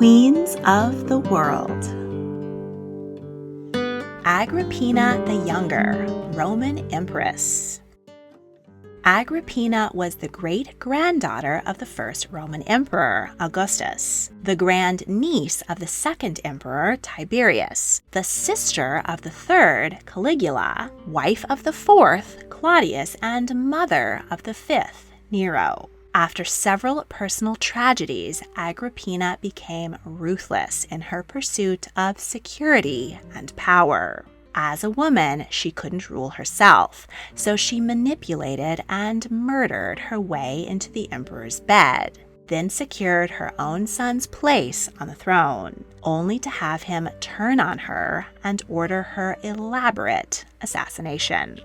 Queens of the World. Agrippina the Younger, Roman Empress. Agrippina was the great-granddaughter of the first Roman emperor, Augustus, the grandniece of the second emperor, Tiberius, the sister of the third, Caligula, wife of the fourth, Claudius, and mother of the fifth, Nero. After several personal tragedies, Agrippina became ruthless in her pursuit of security and power. As a woman, she couldn't rule herself, so she manipulated and murdered her way into the emperor's bed, then secured her own son's place on the throne, only to have him turn on her and order her elaborate assassination.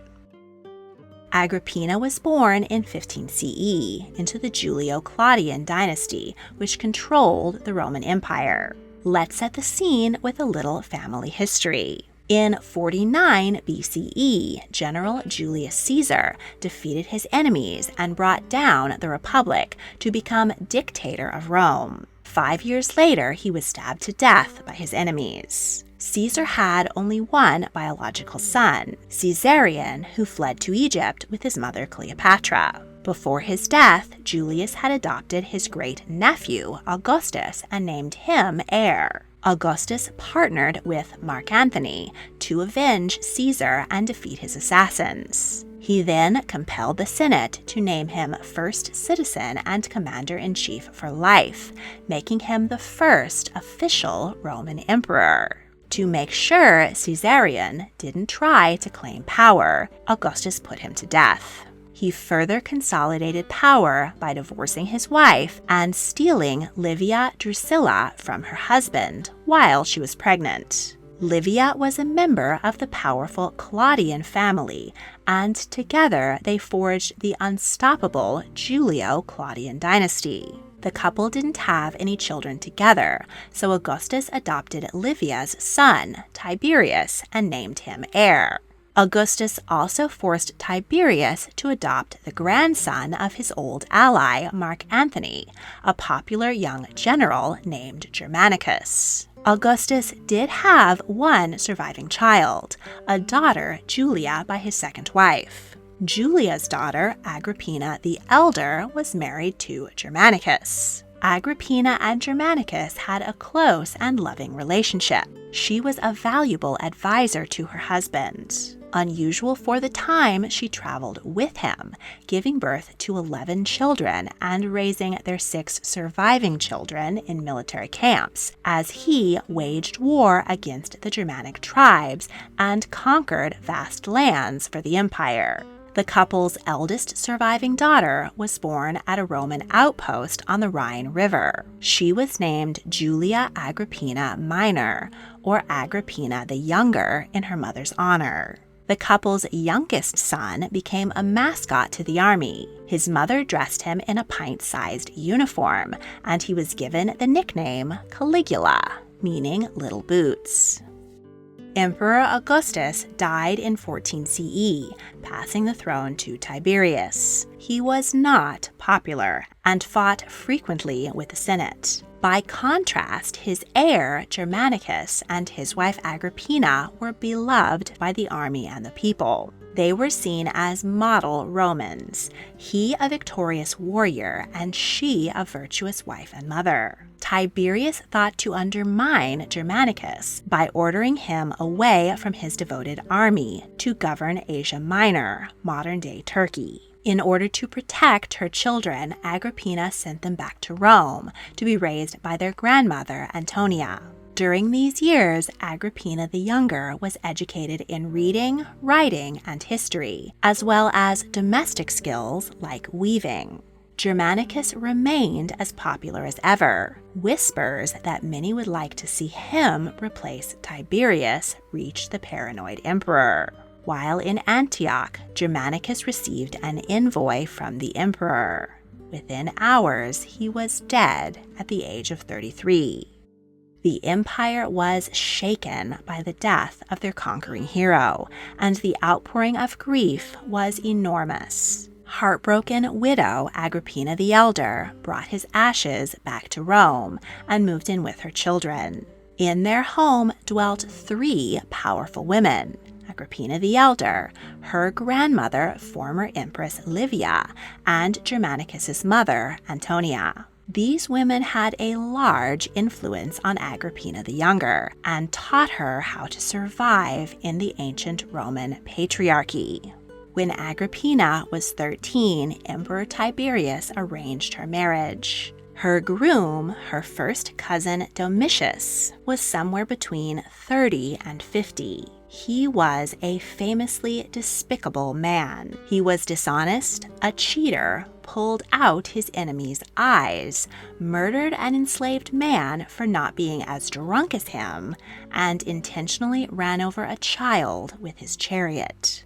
Agrippina was born in 15 CE into the Julio-Claudian dynasty, which controlled the Roman Empire. Let's set the scene with a little family history. In 49 BCE, General Julius Caesar defeated his enemies and brought down the Republic to become dictator of Rome. 5 years later, he was stabbed to death by his enemies. Caesar had only one biological son, Caesarion, who fled to Egypt with his mother Cleopatra. Before his death, Julius had adopted his great-nephew, Augustus, and named him heir. Augustus partnered with Mark Antony to avenge Caesar and defeat his assassins. He then compelled the Senate to name him first citizen and commander-in-chief for life, making him the first official Roman emperor. To make sure Caesarion didn't try to claim power, Augustus put him to death. He further consolidated power by divorcing his wife and stealing Livia Drusilla from her husband while she was pregnant. Livia was a member of the powerful Claudian family, and together they forged the unstoppable Julio-Claudian dynasty. The couple didn't have any children together, so Augustus adopted Livia's son, Tiberius, and named him heir. Augustus also forced Tiberius to adopt the grandson of his old ally, Mark Antony, a popular young general named Germanicus. Augustus did have one surviving child, a daughter, Julia, by his second wife. Julia's daughter, Agrippina the Elder, was married to Germanicus. Agrippina and Germanicus had a close and loving relationship. She was a valuable advisor to her husband. Unusual for the time, she traveled with him, giving birth to 11 children and raising their 6 surviving children in military camps, as he waged war against the Germanic tribes and conquered vast lands for the empire. The couple's eldest surviving daughter was born at a Roman outpost on the Rhine River. She was named Julia Agrippina Minor, or Agrippina the Younger, in her mother's honor. The couple's youngest son became a mascot to the army. His mother dressed him in a pint-sized uniform, and he was given the nickname Caligula, meaning little boots. Emperor Augustus died in 14 CE, passing the throne to Tiberius. He was not popular and fought frequently with the Senate. By contrast, his heir, Germanicus, and his wife Agrippina were beloved by the army and the people. They were seen as model Romans, he a victorious warrior and she a virtuous wife and mother. Tiberius thought to undermine Germanicus by ordering him away from his devoted army to govern Asia Minor, modern-day Turkey. In order to protect her children, Agrippina sent them back to Rome to be raised by their grandmother, Antonia. During these years, Agrippina the Younger was educated in reading, writing, and history, as well as domestic skills like weaving. Germanicus remained as popular as ever. Whispers that many would like to see him replace Tiberius reached the paranoid emperor. While in Antioch, Germanicus received an envoy from the emperor. Within hours, he was dead at the age of 33. The empire was shaken by the death of their conquering hero, and the outpouring of grief was enormous. Heartbroken widow Agrippina the Elder brought his ashes back to Rome and moved in with her children. In their home dwelt 3 powerful women: Agrippina the Elder, her grandmother, former Empress Livia, and Germanicus's mother, Antonia. These women had a large influence on Agrippina the Younger and taught her how to survive in the ancient Roman patriarchy. When Agrippina was 13, Emperor Tiberius arranged her marriage. Her groom, her first cousin Domitius, was somewhere between 30 and 50. He was a famously despicable man. He was dishonest, a cheater, pulled out his enemy's eyes, murdered an enslaved man for not being as drunk as him, and intentionally ran over a child with his chariot.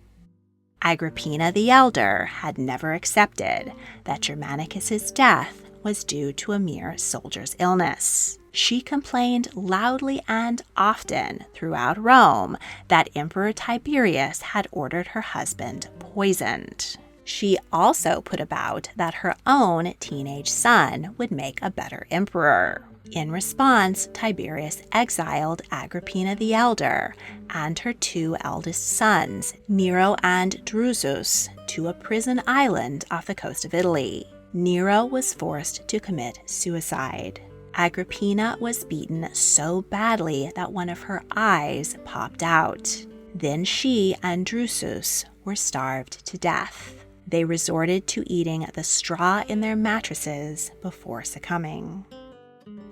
Agrippina the Elder had never accepted that Germanicus's death was due to a mere soldier's illness. She complained loudly and often throughout Rome that Emperor Tiberius had ordered her husband poisoned. She also put about that her own teenage son would make a better emperor. In response, Tiberius exiled Agrippina the Elder and her 2 eldest sons, Nero and Drusus, to a prison island off the coast of Italy. Nero was forced to commit suicide. Agrippina was beaten so badly that one of her eyes popped out. Then she and Drusus were starved to death. They resorted to eating the straw in their mattresses before succumbing.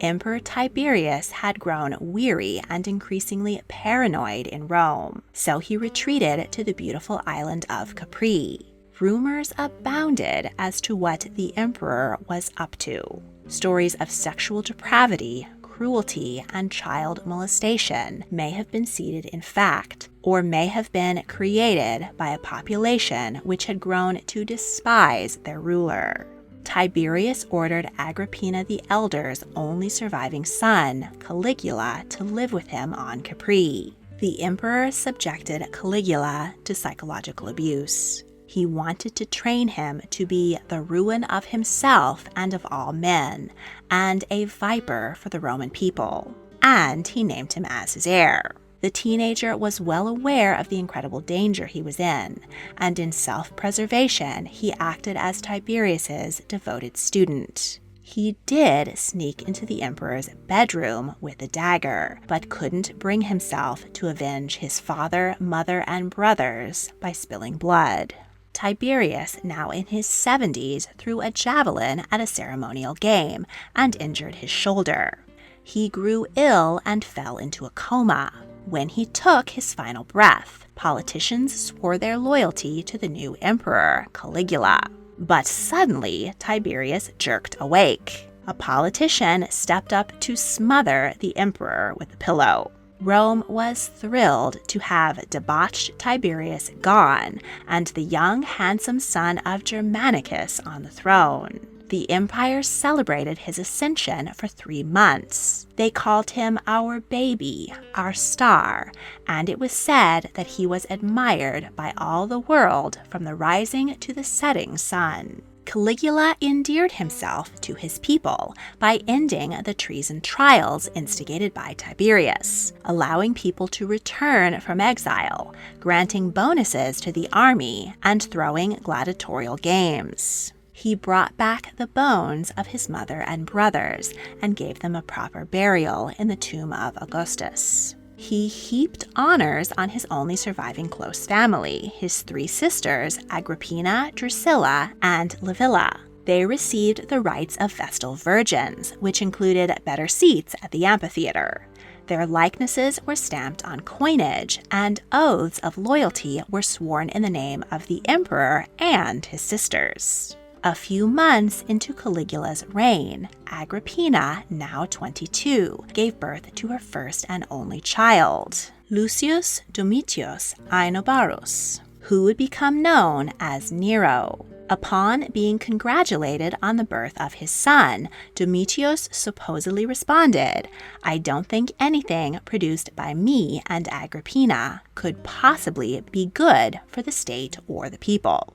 Emperor Tiberius had grown weary and increasingly paranoid in Rome, so he retreated to the beautiful island of Capri. Rumors abounded as to what the emperor was up to. Stories of sexual depravity, cruelty, and child molestation may have been seated in fact, or may have been created by a population which had grown to despise their ruler. Tiberius ordered Agrippina the Elder's only surviving son, Caligula, to live with him on Capri. The emperor subjected Caligula to psychological abuse. He wanted to train him to be the ruin of himself and of all men, and a viper for the Roman people. And he named him as his heir. The teenager was well aware of the incredible danger he was in, and in self-preservation, he acted as Tiberius's devoted student. He did sneak into the emperor's bedroom with a dagger, but couldn't bring himself to avenge his father, mother, and brothers by spilling blood. Tiberius, now in his 70s, threw a javelin at a ceremonial game and injured his shoulder. He grew ill and fell into a coma. When he took his final breath, politicians swore their loyalty to the new emperor, Caligula. But suddenly, Tiberius jerked awake. A politician stepped up to smother the emperor with a pillow. Rome was thrilled to have debauched Tiberius gone and the young, handsome son of Germanicus on the throne. The empire celebrated his ascension for 3 months. They called him our baby, our star, and it was said that he was admired by all the world from the rising to the setting sun. Caligula endeared himself to his people by ending the treason trials instigated by Tiberius, allowing people to return from exile, granting bonuses to the army, and throwing gladiatorial games. He brought back the bones of his mother and brothers and gave them a proper burial in the tomb of Augustus. He heaped honors on his only surviving close family, his 3 sisters, Agrippina, Drusilla, and Livilla. They received the rights of Vestal virgins, which included better seats at the amphitheater. Their likenesses were stamped on coinage, and oaths of loyalty were sworn in the name of the emperor and his sisters. A few months into Caligula's reign, Agrippina, now 22, gave birth to her first and only child, Lucius Domitius Aenobarus, who would become known as Nero. Upon being congratulated on the birth of his son, Domitius supposedly responded, "I don't think anything produced by me and Agrippina could possibly be good for the state or the people."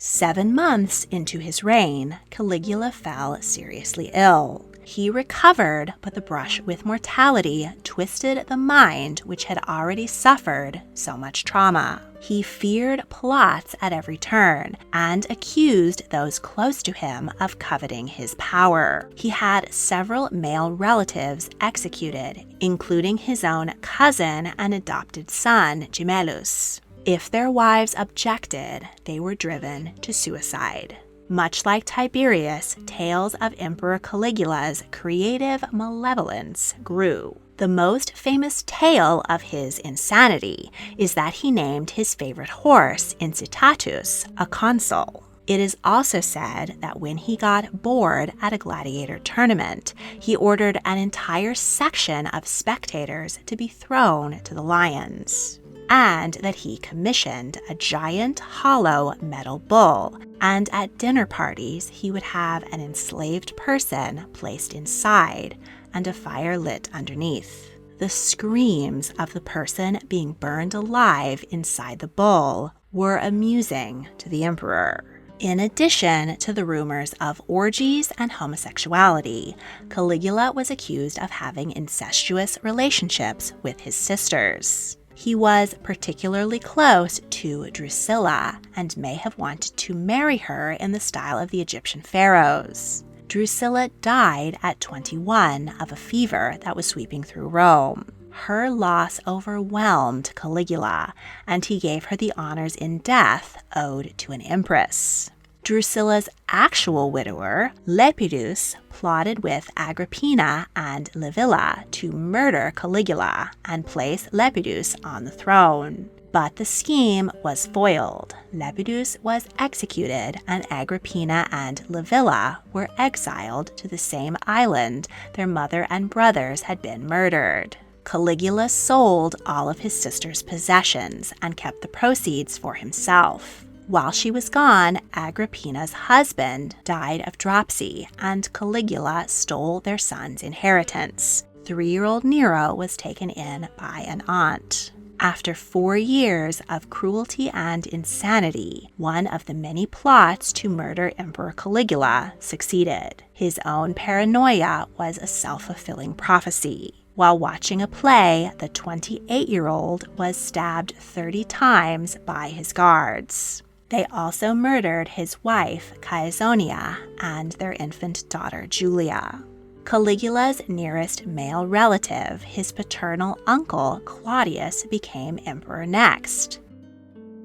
7 months into his reign, Caligula fell seriously ill. He recovered, but the brush with mortality twisted the mind which had already suffered so much trauma. He feared plots at every turn and accused those close to him of coveting his power. He had several male relatives executed, including his own cousin and adopted son, Gemellus. If their wives objected, they were driven to suicide. Much like Tiberius, tales of Emperor Caligula's creative malevolence grew. The most famous tale of his insanity is that he named his favorite horse Incitatus a consul. It is also said that when he got bored at a gladiator tournament, he ordered an entire section of spectators to be thrown to the lions, and that he commissioned a giant hollow metal bull, and at dinner parties he would have an enslaved person placed inside and a fire lit underneath. The screams of the person being burned alive inside the bull were amusing to the emperor. In addition to the rumors of orgies and homosexuality, Caligula was accused of having incestuous relationships with his sisters. He was particularly close to Drusilla and may have wanted to marry her in the style of the Egyptian pharaohs. Drusilla died at 21 of a fever that was sweeping through Rome. Her loss overwhelmed Caligula, and he gave her the honors in death owed to an empress. Drusilla's actual widower, Lepidus, plotted with Agrippina and Livilla to murder Caligula and place Lepidus on the throne. But the scheme was foiled. Lepidus was executed, and Agrippina and Livilla were exiled to the same island their mother and brothers had been murdered. Caligula sold all of his sister's possessions and kept the proceeds for himself. While she was gone, Agrippina's husband died of dropsy, and Caligula stole their son's inheritance. 3-year-old Nero was taken in by an aunt. After 4 years of cruelty and insanity, one of the many plots to murder Emperor Caligula succeeded. His own paranoia was a self-fulfilling prophecy. While watching a play, the 28-year-old was stabbed 30 times by his guards. They also murdered his wife, Caesonia, and their infant daughter, Julia. Caligula's nearest male relative, his paternal uncle, Claudius, became emperor next.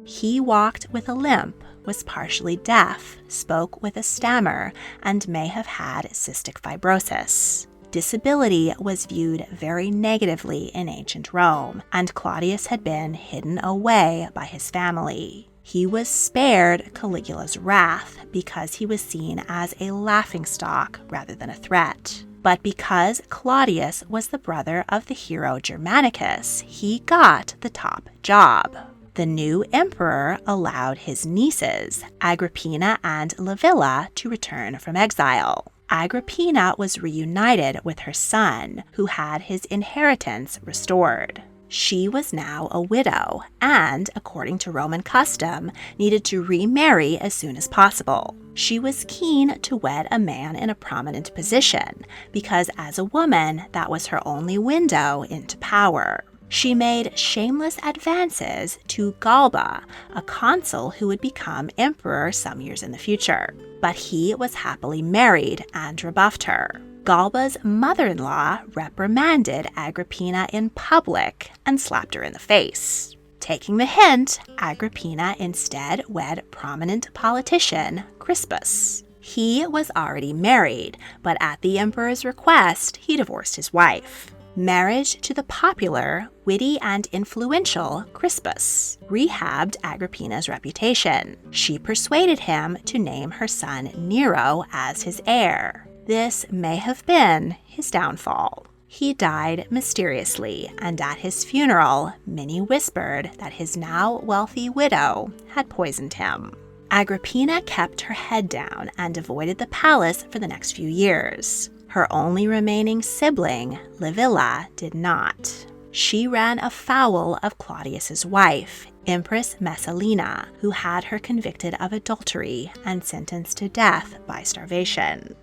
He walked with a limp, was partially deaf, spoke with a stammer, and may have had cystic fibrosis. Disability was viewed very negatively in ancient Rome, and Claudius had been hidden away by his family. He was spared Caligula's wrath because he was seen as a laughingstock rather than a threat. But because Claudius was the brother of the hero Germanicus, he got the top job. The new emperor allowed his nieces, Agrippina and Livilla, to return from exile. Agrippina was reunited with her son, who had his inheritance restored. She was now a widow and, according to Roman custom, needed to remarry as soon as possible. She was keen to wed a man in a prominent position because, as a woman, that was her only window into power. She made shameless advances to Galba, a consul who would become emperor some years in the future. But he was happily married and rebuffed her. Galba's mother-in-law reprimanded Agrippina in public and slapped her in the face. Taking the hint, Agrippina instead wed prominent politician Crispus. He was already married, but at the emperor's request, he divorced his wife. Marriage to the popular, witty, and influential Crispus rehabbed Agrippina's reputation. She persuaded him to name her son Nero as his heir. This may have been his downfall. He died mysteriously, and at his funeral, many whispered that his now wealthy widow had poisoned him. Agrippina kept her head down and avoided the palace for the next few years. Her only remaining sibling, Livilla, did not. She ran afoul of Claudius's wife, Empress Messalina, who had her convicted of adultery and sentenced to death by starvation.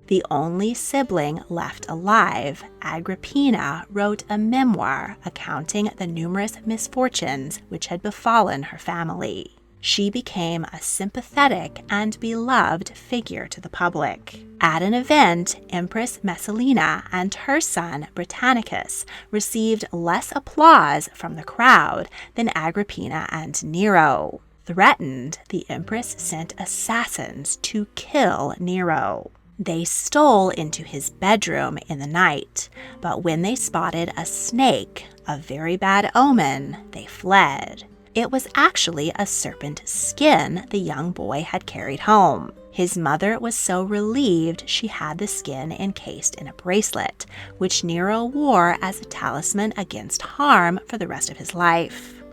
The only sibling left alive, Agrippina, wrote a memoir accounting the numerous misfortunes which had befallen her family. She became a sympathetic and beloved figure to the public. At an event, Empress Messalina and her son Britannicus received less applause from the crowd than Agrippina and Nero. Threatened, the Empress sent assassins to kill Nero. They stole into his bedroom in the night, but when they spotted a snake, a very bad omen, they fled. It was actually a serpent skin the young boy had carried home. His mother was so relieved she had the skin encased in a bracelet, which Nero wore as a talisman against harm for the rest of his life.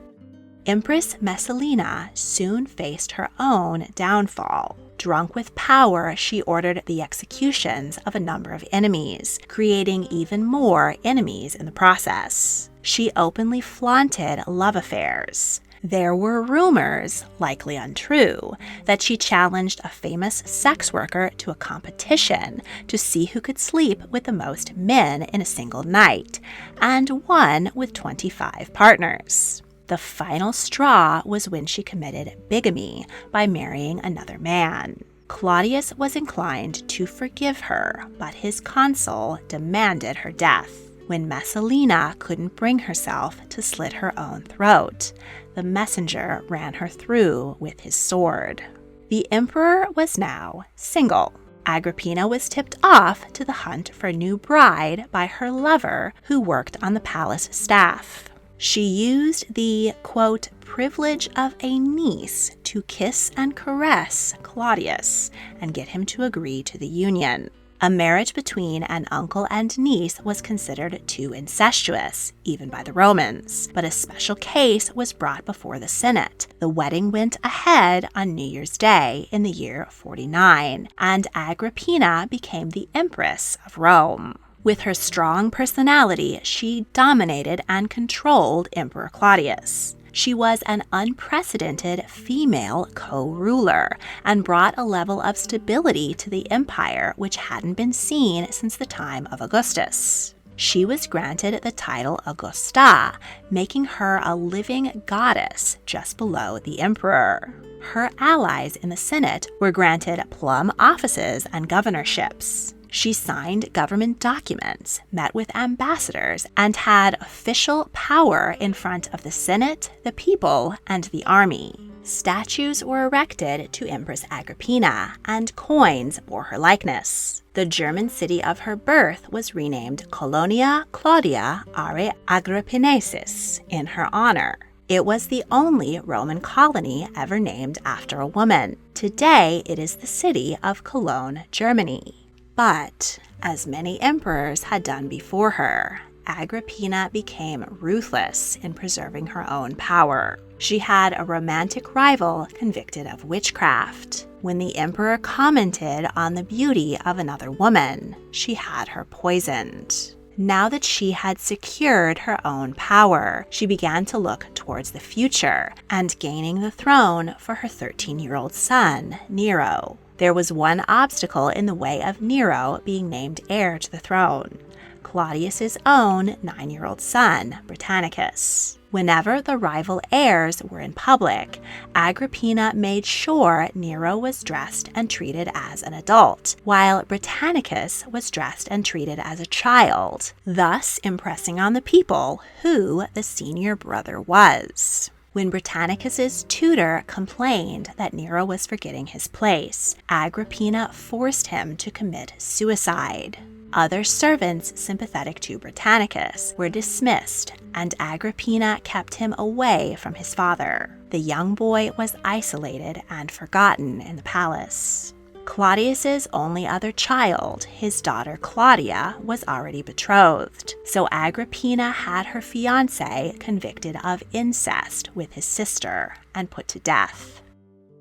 Empress Messalina soon faced her own downfall. Drunk with power, she ordered the executions of a number of enemies, creating even more enemies in the process. She openly flaunted love affairs. There were rumors, likely untrue, that she challenged a famous sex worker to a competition to see who could sleep with the most men in a single night, and won with 25 partners. The final straw was when she committed bigamy by marrying another man. Claudius was inclined to forgive her, but his consul demanded her death. When Messalina couldn't bring herself to slit her own throat, the messenger ran her through with his sword. The emperor was now single. Agrippina was tipped off to the hunt for a new bride by her lover who worked on the palace staff. She used the, quote, privilege of a niece to kiss and caress Claudius and get him to agree to the union. A marriage between an uncle and niece was considered too incestuous, even by the Romans, but a special case was brought before the Senate. The wedding went ahead on New Year's Day in the year 49, and Agrippina became the Empress of Rome. With her strong personality, she dominated and controlled Emperor Claudius. She was an unprecedented female co-ruler and brought a level of stability to the empire which hadn't been seen since the time of Augustus. She was granted the title Augusta, making her a living goddess just below the emperor. Her allies in the Senate were granted plum offices and governorships. She signed government documents, met with ambassadors, and had official power in front of the Senate, the people, and the army. Statues were erected to Empress Agrippina, and coins bore her likeness. The German city of her birth was renamed Colonia Claudia Are Agrippinensis in her honor. It was the only Roman colony ever named after a woman. Today, it is the city of Cologne, Germany. But, as many emperors had done before her, Agrippina became ruthless in preserving her own power. She had a romantic rival convicted of witchcraft. When the emperor commented on the beauty of another woman, she had her poisoned. Now that she had secured her own power, she began to look towards the future and gaining the throne for her 13-year-old son, Nero. There was one obstacle in the way of Nero being named heir to the throne: Claudius's own 9-year-old son, Britannicus. Whenever the rival heirs were in public, Agrippina made sure Nero was dressed and treated as an adult, while Britannicus was dressed and treated as a child, thus impressing on the people who the senior brother was. When Britannicus's tutor complained that Nero was forgetting his place, Agrippina forced him to commit suicide. Other servants sympathetic to Britannicus were dismissed, and Agrippina kept him away from his father. The young boy was isolated and forgotten in the palace. Claudius's only other child, his daughter Claudia, was already betrothed, so Agrippina had her fiancé convicted of incest with his sister and put to death.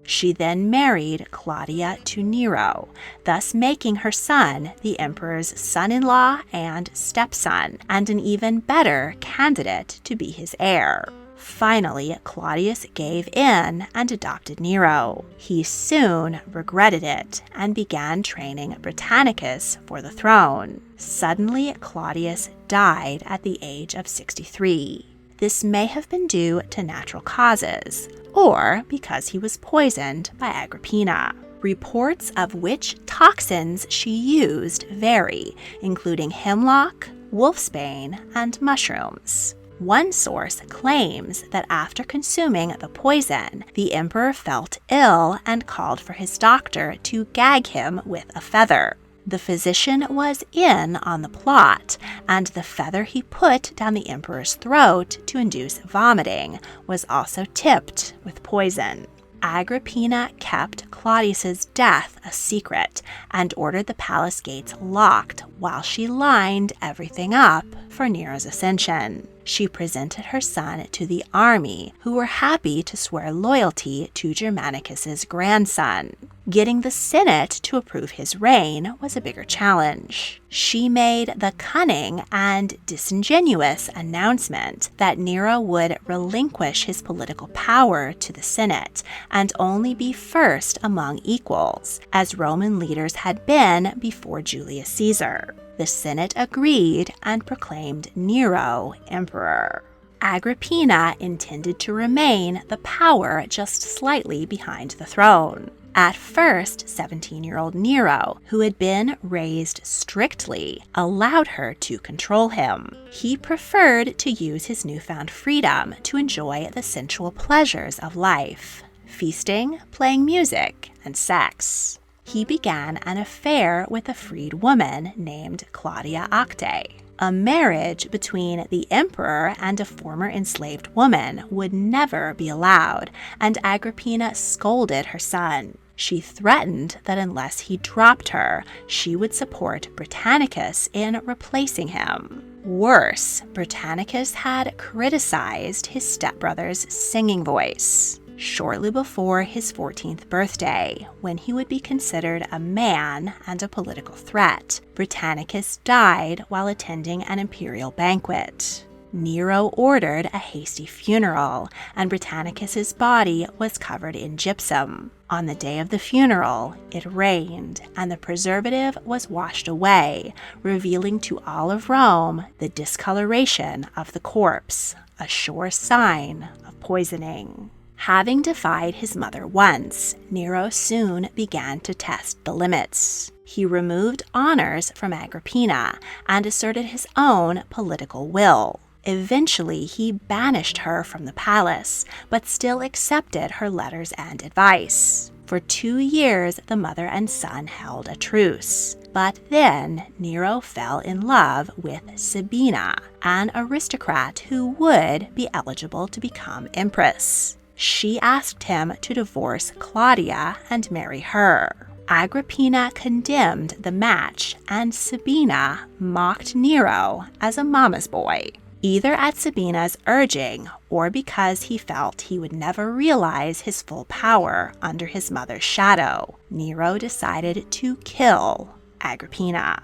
She then married Claudia to Nero, thus making her son the emperor's son-in-law and stepson, and an even better candidate to be his heir. Finally, Claudius gave in and adopted Nero. He soon regretted it and began training Britannicus for the throne. Suddenly, Claudius died at the age of 63. This may have been due to natural causes, or because he was poisoned by Agrippina. Reports of which toxins she used vary, including hemlock, wolfsbane, and mushrooms. One source claims that after consuming the poison, the emperor felt ill and called for his doctor to gag him with a feather. The physician was in on the plot, and the feather he put down the emperor's throat to induce vomiting was also tipped with poison. Agrippina kept Claudius's death a secret and ordered the palace gates locked while she lined everything up for Nero's ascension. She presented her son to the army, who were happy to swear loyalty to Germanicus's grandson. Getting the Senate to approve his reign was a bigger challenge. She made the cunning and disingenuous announcement that Nero would relinquish his political power to the Senate and only be first among equals, as Roman leaders had been before Julius Caesar. The Senate agreed and proclaimed Nero emperor. Agrippina intended to remain the power just slightly behind the throne. At first, 17-year-old Nero, who had been raised strictly, allowed her to control him. He preferred to use his newfound freedom to enjoy the sensual pleasures of life: feasting, playing music, and sex. He began an affair with a freed woman named Claudia Acte. A marriage between the emperor and a former enslaved woman would never be allowed, and Agrippina scolded her son. She threatened that unless he dropped her, she would support Britannicus in replacing him. Worse, Britannicus had criticized his stepbrother's singing voice. Shortly before his 14th birthday, when he would be considered a man and a political threat, Britannicus died while attending an imperial banquet. Nero ordered a hasty funeral, and Britannicus's body was covered in gypsum. On the day of the funeral, it rained, and the preservative was washed away, revealing to all of Rome the discoloration of the corpse, a sure sign of poisoning. Having defied his mother once, Nero soon began to test the limits. He removed honors from Agrippina and asserted his own political will. Eventually, he banished her from the palace, but still accepted her letters and advice. For 2 years, the mother and son held a truce. But then Nero fell in love with Sabina, an aristocrat who would be eligible to become Empress. She asked him to divorce Claudia and marry her. Agrippina condemned the match, and Sabina mocked Nero as a mama's boy. Either at Sabina's urging or because he felt he would never realize his full power under his mother's shadow, Nero decided to kill Agrippina.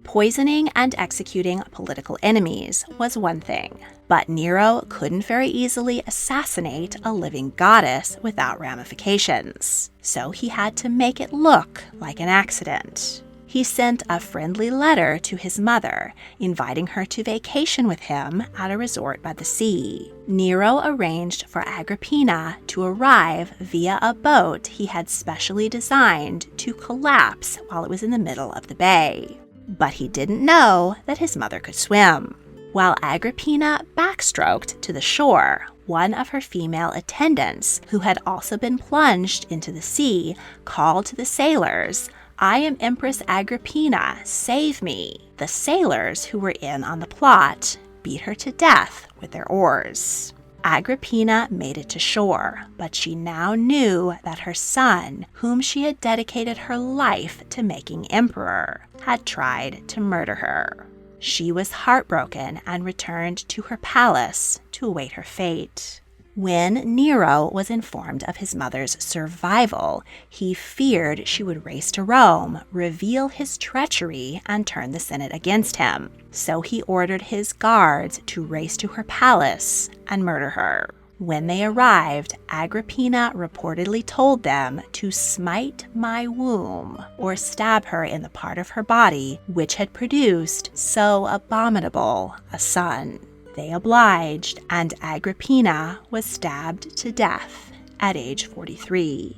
Poisoning and executing political enemies was one thing, but Nero couldn't very easily assassinate a living goddess without ramifications, so he had to make it look like an accident. He sent a friendly letter to his mother, inviting her to vacation with him at a resort by the sea. Nero arranged for Agrippina to arrive via a boat he had specially designed to collapse while it was in the middle of the bay. But he didn't know that his mother could swim. While Agrippina backstroked to the shore, one of her female attendants, who had also been plunged into the sea, called to the sailors, "I am Empress Agrippina, save me." The sailors who were in on the plot beat her to death with their oars. Agrippina made it to shore, but she now knew that her son, whom she had dedicated her life to making emperor, had tried to murder her. She was heartbroken and returned to her palace to await her fate. When Nero was informed of his mother's survival, he feared she would race to Rome, reveal his treachery, and turn the Senate against him. So he ordered his guards to race to her palace and murder her. When they arrived, Agrippina reportedly told them to smite my womb or stab her in the part of her body which had produced so abominable a son. They obliged, and Agrippina was stabbed to death at age 43.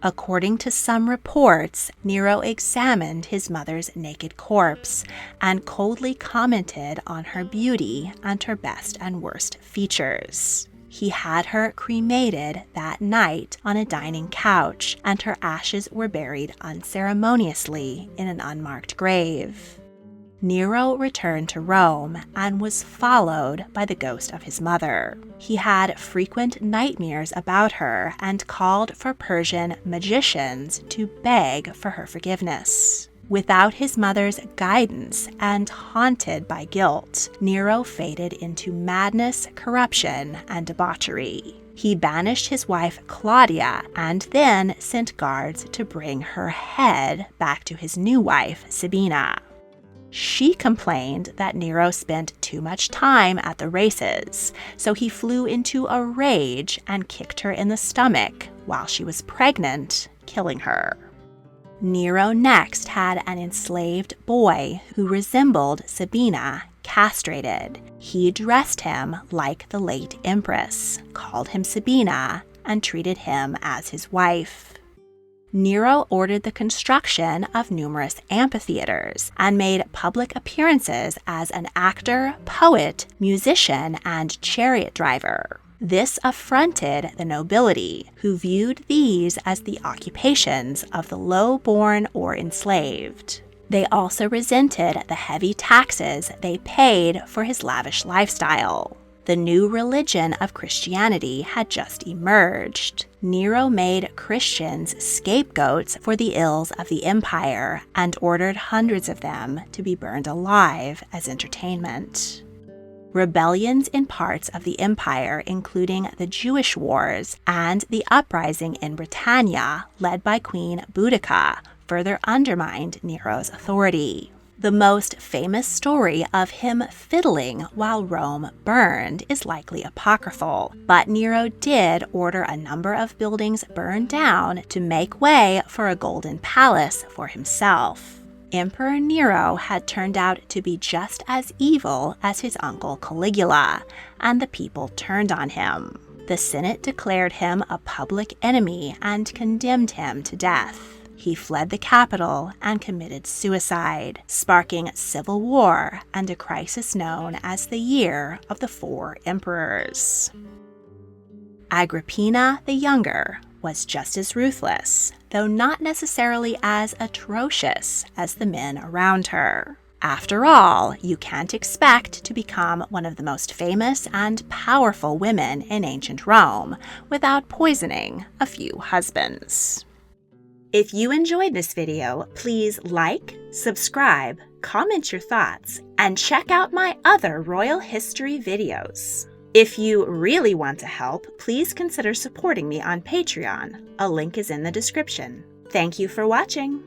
According to some reports, Nero examined his mother's naked corpse and coldly commented on her beauty and her best and worst features. He had her cremated that night on a dining couch, and her ashes were buried unceremoniously in an unmarked grave. Nero returned to Rome and was followed by the ghost of his mother. He had frequent nightmares about her and called for Persian magicians to beg for her forgiveness. Without his mother's guidance and haunted by guilt, Nero faded into madness, corruption, and debauchery. He banished his wife Claudia and then sent guards to bring her head back to his new wife, Sabina. She complained that Nero spent too much time at the races, so he flew into a rage and kicked her in the stomach while she was pregnant, killing her. Nero next had an enslaved boy who resembled Sabina, castrated. He dressed him like the late Empress, called him Sabina, and treated him as his wife. Nero ordered the construction of numerous amphitheaters and made public appearances as an actor, poet, musician, and chariot driver. This affronted the nobility, who viewed these as the occupations of the low-born or enslaved. They also resented the heavy taxes they paid for his lavish lifestyle. The new religion of Christianity had just emerged. Nero made Christians scapegoats for the ills of the empire and ordered hundreds of them to be burned alive as entertainment. Rebellions in parts of the empire, including the Jewish Wars and the uprising in Britannia, led by Queen Boudica, further undermined Nero's authority. The most famous story of him fiddling while Rome burned is likely apocryphal, but Nero did order a number of buildings burned down to make way for a golden palace for himself. Emperor Nero had turned out to be just as evil as his uncle Caligula, and the people turned on him. The Senate declared him a public enemy and condemned him to death. He fled the capital and committed suicide, sparking civil war and a crisis known as the Year of the Four Emperors. Agrippina the Younger was just as ruthless, though not necessarily as atrocious as the men around her. After all, you can't expect to become one of the most famous and powerful women in ancient Rome without poisoning a few husbands. If you enjoyed this video, please like, subscribe, comment your thoughts, and check out my other royal history videos. If you really want to help, please consider supporting me on Patreon. A link is in the description. Thank you for watching.